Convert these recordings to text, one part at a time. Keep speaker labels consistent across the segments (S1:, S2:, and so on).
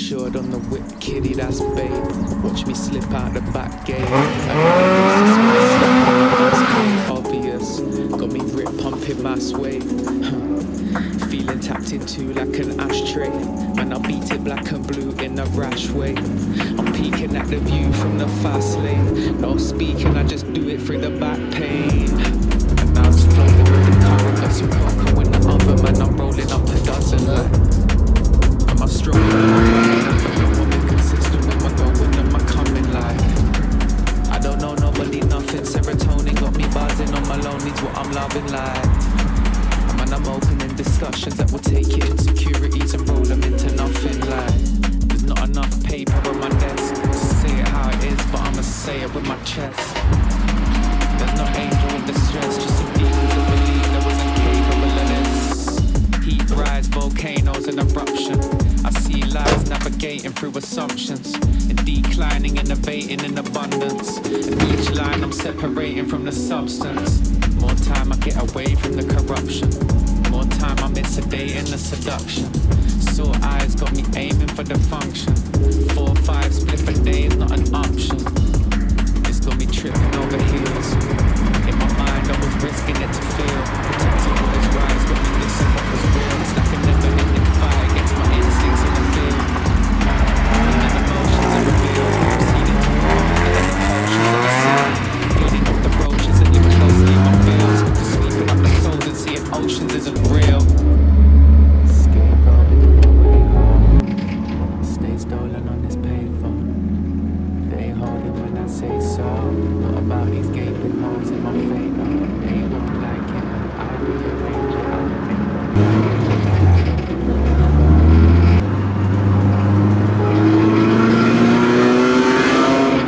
S1: Reassured on the whip, kitty, that's babe. Watch me slip out the back gate. Obvious, got me grip pumping my sway. Feeling tapped into like an ashtray. Man, I beat it black and blue in a rash way. I'm peeking at the view from the fast lane. No speaking, I just do it through the back pain. And now it's floating with the current. Got some cocoa in the oven, man, I'm rolling up a dozen like. Am I strong? Am I consistent? Am I going? Am I coming like? I don't know nobody, nothing. Serotonin got me buzzing on my lonely's what I'm loving like. And I'm opening discussions that will take your insecurities and roll them into nothing like. There's not enough paper on my desk to say it how it is, but I'ma say it with my chest. There's no angel in distress, just some demons that believe that wasn't capable of this. Heat rise, volcanoes and eruption. I see lives navigating through assumptions and declining, innovating in abundance. And each line I'm separating from the substance. More time I get away from the corruption. More time I'm sedating the seduction. Sore eyes got me aiming for the function. 4 or 5 split a day is not an option. It's got me tripping over heels. In my mind I was risking it to feel. Protecting what is right, it's got me missing what was real. It's like a never-ending fight against my instincts in the field. And then emotions are revealed. Proceeding to grow, and then emotions are the same. Feeding up the roaches that live closely in my fields. Sweeping up the souls and seeing oceans isn't real. Scapegoating on my way home. Stay stolen on this payphone. They ain't holding when I say so. What about these gaping holes in my fate? No, they won't like it. I'll be a ranger.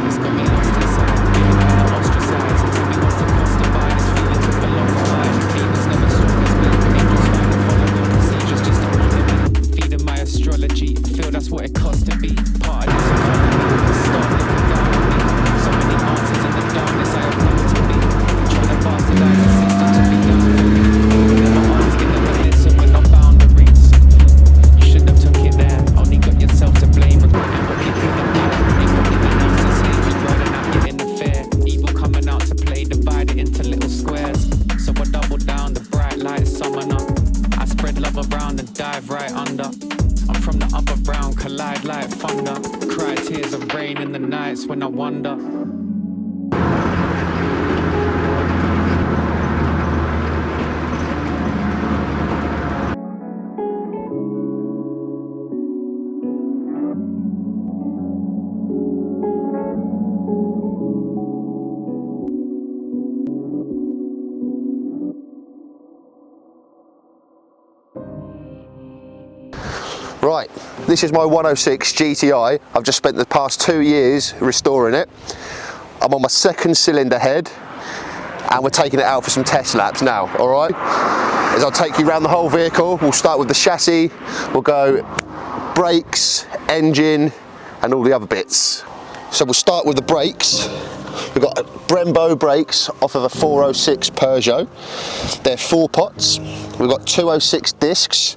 S1: It's got me lost inside, feeling kind of ostracized. Tell me what's the cost to buy this feeling took a long time. Demons never saw this me. Angels find and follow the procedures just to honor me. Feeding my astrology, I feel that's what it costs to be part of this economy. Start looking down on me. So many answers in the darkness I have found to be. Trying to bastardize the system to be done for me. Never ask, you never listen with no boundaries. You should have took it there, only got yourself to blame. Regretting what you could have done. Ain't got anything else to say, just riding out your inner fear. Evil coming out to play, divide it into little squares. So I double down, the bright lights summon up. I spread love around and dive right under. I'm from the upper brown, collide like thunder. Cry tears of rain in the nights when I wonder.
S2: Right, this is my 106 GTI. I've just spent the past 2 years restoring it. I'm on my 2nd cylinder head and we're taking it out for some test laps now, all right? As I'll take you around the whole vehicle, we'll start with the chassis, we'll go brakes, engine and all the other bits. So we'll start with the brakes. We've got Brembo brakes off of a 406 Peugeot. They're 4 pots. We've got 206 discs.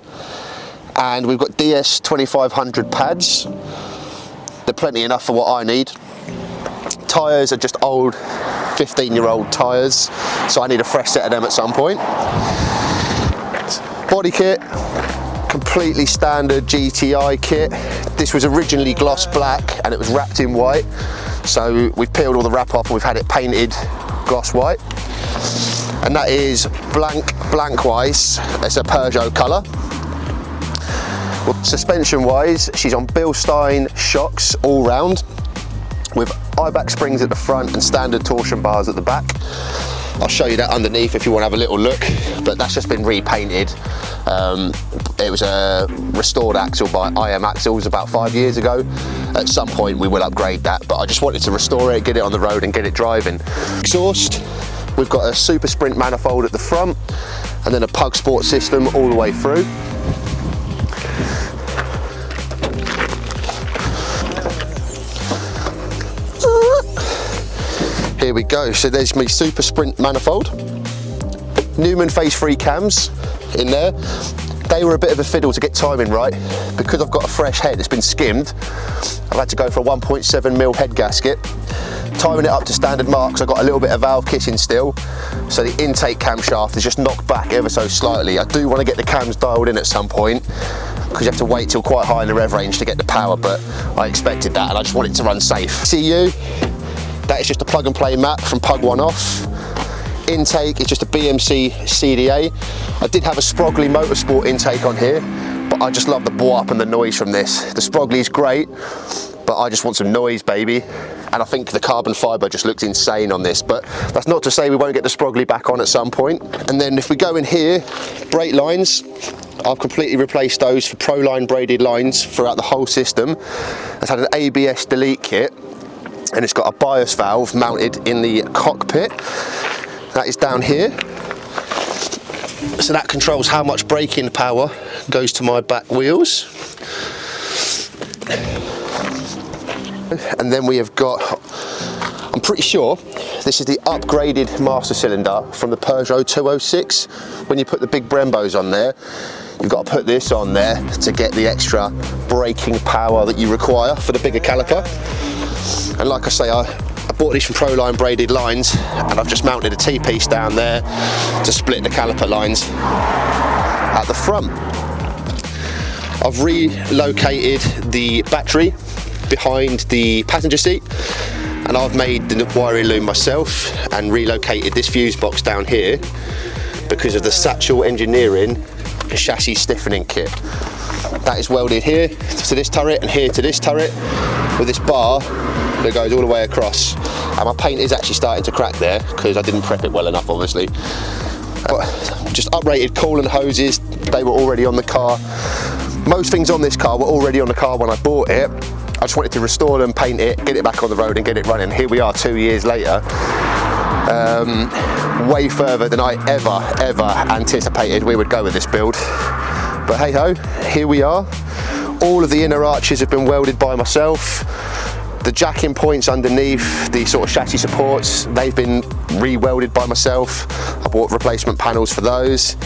S2: And we've got DS 2500 pads. They're plenty enough for what I need. Tyres are just old 15-year-old tyres, so I need a fresh set of them at some point. Body kit, completely standard GTI kit. This was originally gloss black and it was wrapped in white, so we've peeled all the wrap off and we've had it painted gloss white. And that is blank wise, it's a Peugeot colour. Well, suspension wise, she's on Bilstein shocks all round with IBAC springs at the front and standard torsion bars at the back. I'll show you that underneath if you want to have a little look, but that's just been repainted. It was a restored axle by IM Axles about 5 years ago. At some point we will upgrade that, but I just wanted to restore it, get it on the road and get it driving. Exhaust, we've got a Super Sprint manifold at the front and then a Pug Sport system all the way through. Here we go, so there's my Super Sprint manifold. Newman phase 3 cams in there. They were a bit of a fiddle to get timing right. Because I've got a fresh head, it's been skimmed, I've had to go for a 1.7mm head gasket. Timing it up to standard marks, I got a little bit of valve kissing still, so the intake camshaft is just knocked back ever so slightly. I do want to get the cams dialed in at some point, because you have to wait till quite high in the rev range to get the power, but I expected that and I just want it to run safe. CU, that is just a plug and play map from Pug 1 off. Intake is just a BMC CDA. I did have a Sproggly Motorsport intake on here, but I just love the bop and the noise from this. The Sproggly is great, but I just want some noise, baby. And I think the carbon fibre just looks insane on this, but that's not to say we won't get the Sproggly back on at some point. And then if we go in here, brake lines, I've completely replaced those for Proline braided lines throughout the whole system. It's had an ABS delete kit, and it's got a bias valve mounted in the cockpit. That is down here. So that controls how much braking power goes to my back wheels. And then we have got, I'm pretty sure this is the upgraded master cylinder from the Peugeot 206. When you put the big Brembos on there, you've got to put this on there to get the extra braking power that you require for the bigger caliper. And like I say, I bought these from Proline braided lines, and I've just mounted a T-piece down there to split the caliper lines at the front. I've relocated the battery behind the passenger seat, and I've made the wiring loom myself and relocated this fuse box down here because of the Satchel Engineering chassis stiffening kit. That is welded here to this turret and here to this turret with this bar that goes all the way across. And my paint is actually starting to crack there because I didn't prep it well enough, obviously. But just uprated coolant hoses, they were already on the car. Most things on this car were already on the car when I bought it. I just wanted to restore them, paint it, get it back on the road and get it running. Here we are 2 years later. Way further than I ever anticipated we would go with this build. But hey ho, here we are. All of the inner arches have been welded by myself. The jacking points underneath the sort of chassis supports, they've been re-welded by myself. I bought replacement panels for those.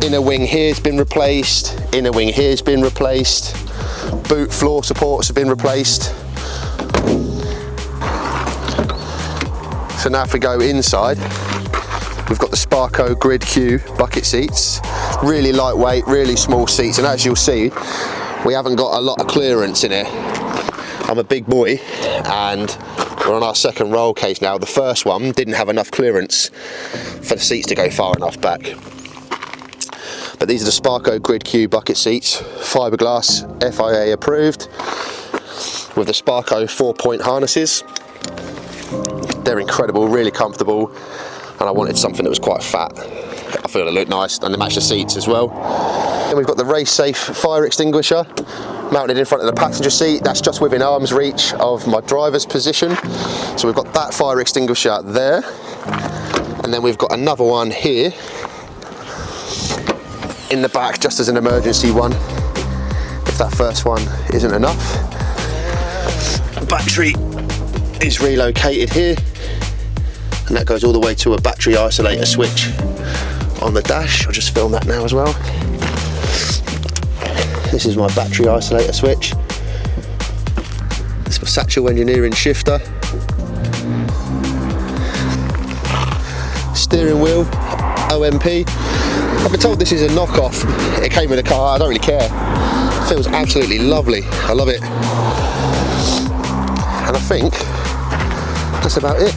S2: Inner wing here's been replaced. Inner wing here's been replaced. Boot floor supports have been replaced. So now if we go inside, we've got the Sparco Grid Q bucket seats. Really lightweight, really small seats, and as you'll see, we haven't got a lot of clearance in here. I'm a big boy, and we're on our second roll case now. The first one didn't have enough clearance for the seats to go far enough back. But these are the Sparco Grid Q bucket seats, fiberglass, FIA approved, with the Sparco 4-point harnesses. They're incredible, really comfortable, and I wanted something that was quite fat. I feel they look nice, and they match the seats as well. Then we've got the race safe fire extinguisher mounted in front of the passenger seat. That's just within arm's reach of my driver's position. So we've got that fire extinguisher there, and then we've got another one here in the back just as an emergency one if that first one isn't enough. The battery is relocated here, and that goes all the way to a battery isolator switch on the dash. I'll just film that now as well. This is my battery isolator switch. This is my Satchel Engineering shifter. Steering wheel, OMP. I've been told this is a knockoff. It came with a car, I don't really care. It feels absolutely lovely, I love it. And I think that's about it.